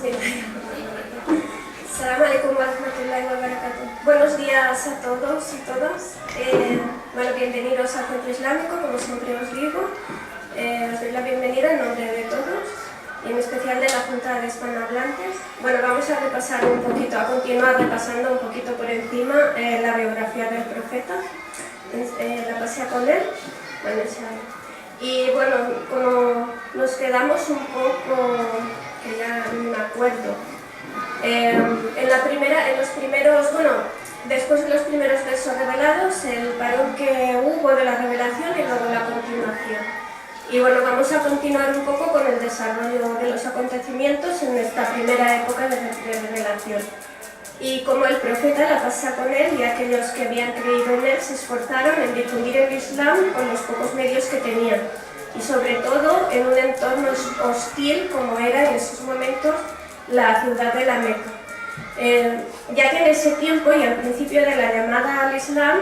Salam alaikum wa rahmatullahi wa barakatuh. Buenos días a todos y todas. Bienvenidos al Centro Islámico, como siempre os digo. Os doy la bienvenida en nombre de todos y en especial de la Junta de Hispanohablantes. Vamos a repasar a continuar repasando un poquito por encima la biografía del profeta. La pasé con él. Y como nos quedamos un poco, que ya no me acuerdo, después de los primeros versos revelados, el parón que hubo de la revelación y luego la continuación. Y vamos a continuar un poco con el desarrollo de los acontecimientos en esta primera época de revelación. Y como el profeta la pasa con él y aquellos que habían creído en él se esforzaron en difundir el Islam con los pocos medios que tenían. Y sobre todo en un entorno hostil como era en esos momentos la ciudad de la Meca. Ya que en ese tiempo y al principio de la llamada al Islam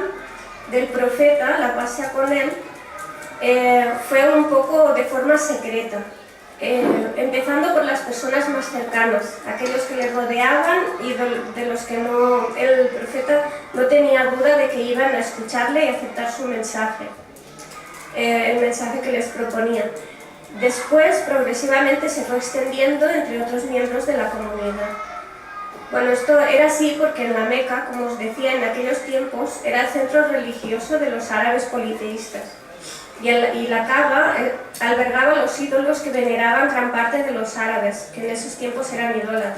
del profeta, la paz con él, fue un poco de forma secreta, empezando por las personas más cercanas, aquellos que le rodeaban y de los que el profeta no tenía duda de que iban a escucharle y aceptar su mensaje, el mensaje que les proponía. Después, progresivamente se fue extendiendo entre otros miembros de la comunidad. Esto era así porque en la Meca, como os decía, en aquellos tiempos era el centro religioso de los árabes politeístas. Y la Kaaba albergaba los ídolos que veneraban gran parte de los árabes, que en esos tiempos eran idólatras.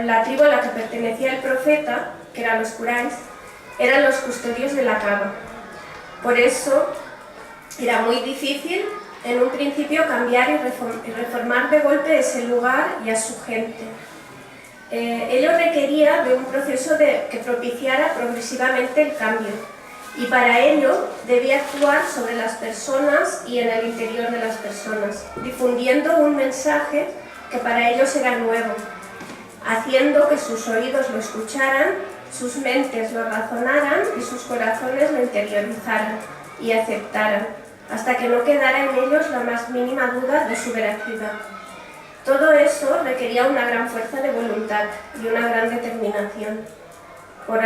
La tribu a la que pertenecía el profeta, que eran los Quraysh, eran los custodios de la Kaaba. Por eso era muy difícil en un principio cambiar y reformar de golpe ese lugar y a su gente. Ello requería de un proceso que propiciara progresivamente el cambio. Y para ello debía actuar sobre las personas y en el interior de las personas, difundiendo un mensaje que para ellos era nuevo, haciendo que sus oídos lo escucharan, sus mentes lo razonaran y sus corazones lo interiorizaran y aceptaran, hasta que no quedara en ellos la más mínima duda de su veracidad. Todo eso requería una gran fuerza de voluntad y una gran determinación por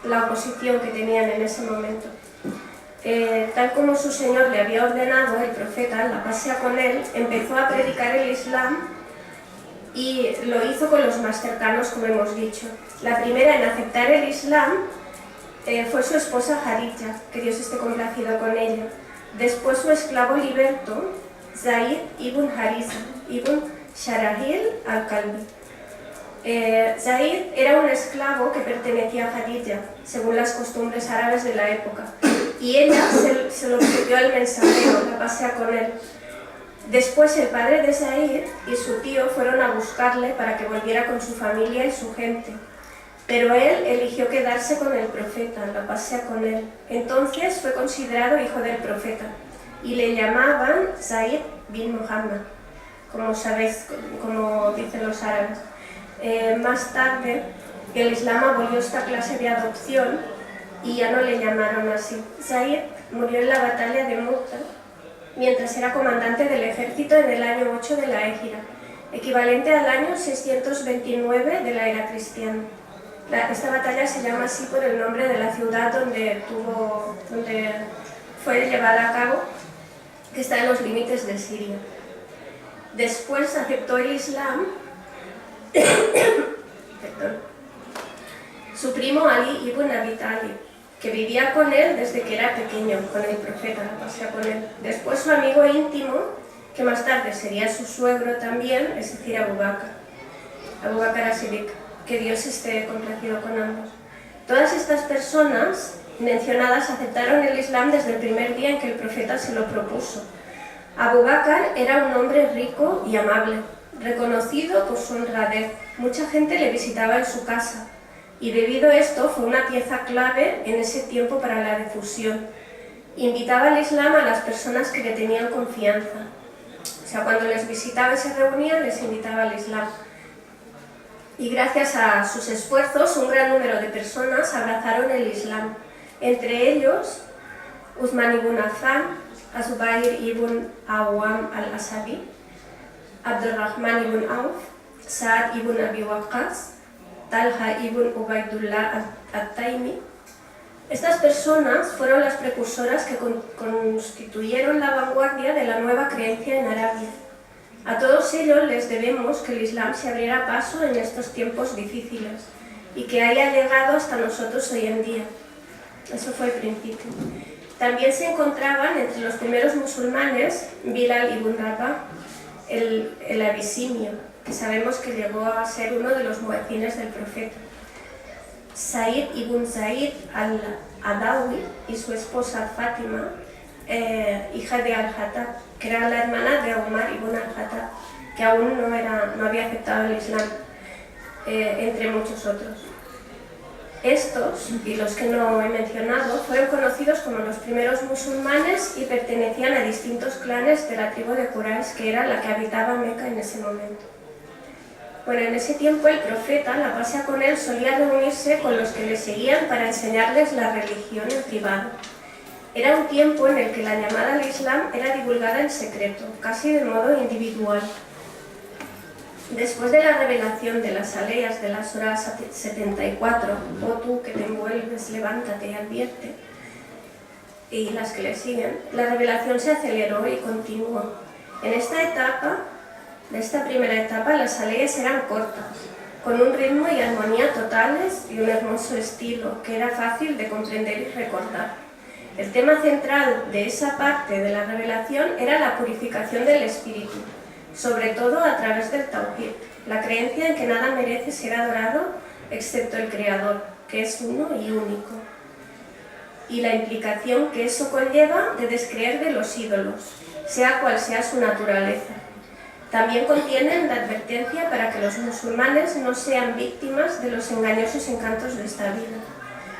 la oposición que tenían en ese momento. Tal como su Señor le había ordenado, el profeta, la paz sea con él, empezó a predicar el Islam y lo hizo con los más cercanos, como hemos dicho. La primera en aceptar el Islam fue su esposa Khadija, que Dios esté complacido con ella. Después su esclavo liberto, Zaid ibn Harisa ibn Sharahil al-Kalbi. Zaid era un esclavo que pertenecía a Khadija, según las costumbres árabes de la época, y ella se lo pidió al mensajero, la pasea con él. Después el padre de Zaid y su tío fueron a buscarle para que volviera con su familia y su gente, pero él eligió quedarse con el profeta, la pasea con él. Entonces fue considerado hijo del profeta, y le llamaban Zaid bin Muhammad, como sabéis, como dicen los árabes. Más tarde, el Islam abolió esta clase de adopción y ya no le llamaron así. Zaid murió en la batalla de Mu'tah mientras era comandante del ejército en el año 8 de la Égira, equivalente al año 629 de la era cristiana. Esta batalla se llama así por el nombre de la ciudad donde fue llevada a cabo, que está en los límites de Siria. Después aceptó el Islam su primo Ali ibn Abi Talib, que vivía con él desde que era pequeño, con el profeta, la pasea con él. Después su amigo íntimo, que más tarde sería su suegro también, es decir, Abu Bakr as-Siddiq, que Dios esté complacido con ambos. Todas estas personas mencionadas aceptaron el Islam desde el primer día en que el profeta se lo propuso. Abu Bakr era un hombre rico y amable, reconocido por su honradez. Mucha gente le visitaba en su casa y debido a esto fue una pieza clave en ese tiempo para la difusión. Invitaba al Islam a las personas que le tenían confianza. O sea, cuando les visitaba y se reunían, les invitaba al Islam. Y gracias a sus esfuerzos, un gran número de personas abrazaron el Islam. Entre ellos, Uthman ibn Affan, Zubair ibn Awam al-Asadi, Abdurrahman ibn Auf, Saad ibn Abi Waqqas, Talha ibn Ubaidullah al-Taymi. Estas personas fueron las precursoras que constituyeron la vanguardia de la nueva creencia en Arabia. A todos ellos les debemos que el Islam se abriera paso en estos tiempos difíciles y que haya llegado hasta nosotros hoy en día. Eso fue el principio. También se encontraban entre los primeros musulmanes Bilal ibn Rabah, el abisinio, que sabemos que llegó a ser uno de los muezzines del profeta. Said ibn Zaid al-Adawi y su esposa Fátima, hija de Al-Hattab, que era la hermana de Umar ibn al-Hattab, que aún no había aceptado el Islam, entre muchos otros. Estos, y los que no he mencionado, fueron conocidos como los primeros musulmanes y pertenecían a distintos clanes de la tribu de Quraysh, que era la que habitaba Meca en ese momento. Bueno, en ese tiempo el profeta, la pasea con él, solía reunirse con los que le seguían para enseñarles la religión en privado. Era un tiempo en el que la llamada al Islam era divulgada en secreto, casi de modo individual. Después de la revelación de las aleyas de la Surah 74, oh tú que te envuelves, levántate y advierte, y las que le siguen, la revelación se aceleró y continuó. En esta primera etapa, las aleyas eran cortas, con un ritmo y armonía totales y un hermoso estilo que era fácil de comprender y recordar. El tema central de esa parte de la revelación era la purificación del espíritu, sobre todo a través del Tawhid, la creencia en que nada merece ser adorado excepto el Creador, que es uno y único, y la implicación que eso conlleva de descreer de los ídolos, sea cual sea su naturaleza. También contienen la advertencia para que los musulmanes no sean víctimas de los engañosos encantos de esta vida.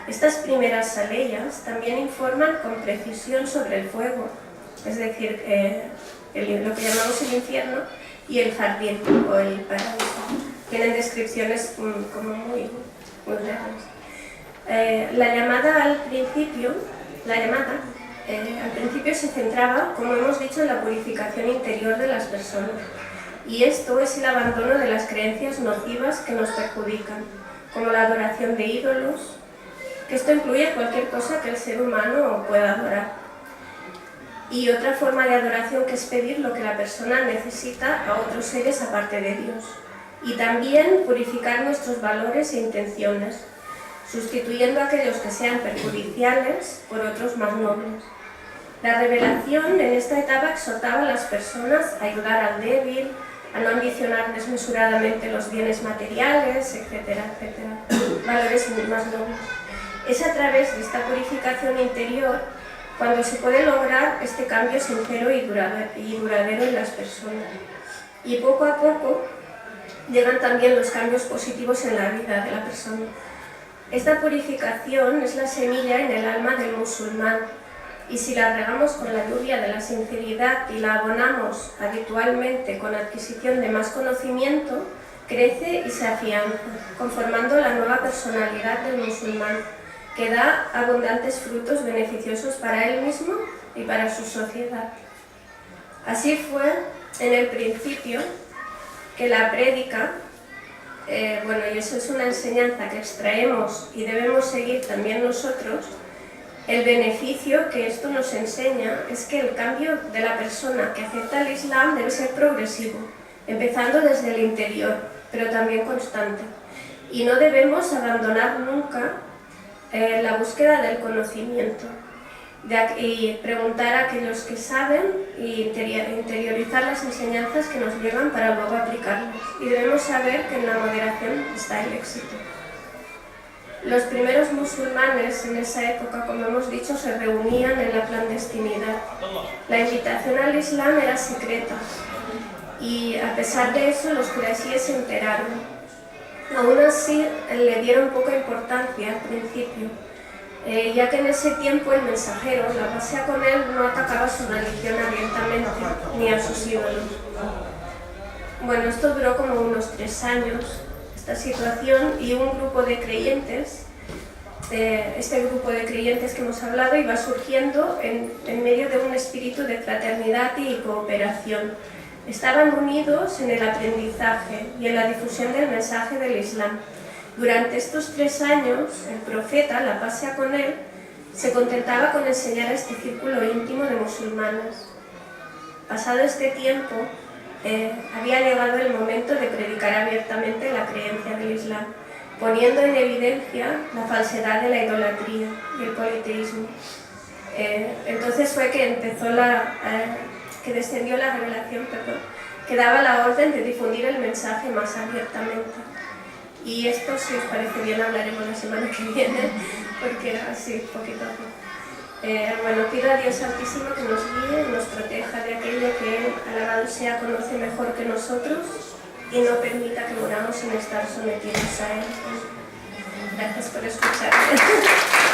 Estas primeras aleyas también informan con precisión sobre el fuego, es decir, lo que llamamos el infierno y el jardín o el paraíso. Tienen descripciones como muy reales. La llamada al principio se centraba, como hemos dicho, en la purificación interior de las personas. Y esto es el abandono de las creencias nocivas que nos perjudican, como la adoración de ídolos, que esto incluye cualquier cosa que el ser humano pueda adorar. Y otra forma de adoración que es pedir lo que la persona necesita a otros seres aparte de Dios. Y también purificar nuestros valores e intenciones, sustituyendo aquellos que sean perjudiciales por otros más nobles. La revelación en esta etapa exhortaba a las personas a ayudar al débil, a no ambicionar desmesuradamente los bienes materiales, etcétera, etcétera, valores más nobles. Es a través de esta purificación interior cuando se puede lograr este cambio sincero y duradero en las personas. Y poco a poco llegan también los cambios positivos en la vida de la persona. Esta purificación es la semilla en el alma del musulmán, y si la regamos con la lluvia de la sinceridad y la abonamos habitualmente con adquisición de más conocimiento, crece y se afianza, conformando la nueva personalidad del musulmán, que da abundantes frutos beneficiosos para él mismo y para su sociedad. Así fue en el principio que la prédica, y eso es una enseñanza que extraemos y debemos seguir también nosotros. El beneficio que esto nos enseña es que el cambio de la persona que acepta el Islam debe ser progresivo, empezando desde el interior, pero también constante. Y no debemos abandonar nunca la búsqueda del conocimiento y preguntar a aquellos que saben y interiorizar las enseñanzas que nos llegan para luego aplicarlas. Y debemos saber que en la moderación está el éxito. Los primeros musulmanes en esa época, como hemos dicho, se reunían en la clandestinidad. La invitación al Islam era secreta y a pesar de eso los quraishíes se enteraron. Aún así le dieron poca importancia al principio, ya que en ese tiempo el mensajero, la pasea con él, no atacaba su religión abiertamente ni a sus ídolos. Bueno, esto duró como unos 3 años. Esta situación, y un grupo de creyentes, este grupo de creyentes que hemos hablado iba surgiendo en medio de un espíritu de fraternidad y cooperación, estaban unidos en el aprendizaje y en la difusión del mensaje del Islam. Durante estos 3 años, el profeta, la paz sea con él, se contentaba con enseñar a este círculo íntimo de musulmanes. Pasado este tiempo, había llegado el momento de predicar abiertamente la creencia del Islam, poniendo en evidencia la falsedad de la idolatría y el politeísmo. Entonces fue que descendió la revelación, que daba la orden de difundir el mensaje más abiertamente. Y esto, si os parece bien, hablaremos la semana que viene, porque así, poquito a poco. Bueno, pido a Dios Altísimo que nos guíe, nos proteja de aquello que Él, alabado sea, conoce mejor que nosotros y no permita que muramos sin estar sometidos a Él. Gracias por escucharme.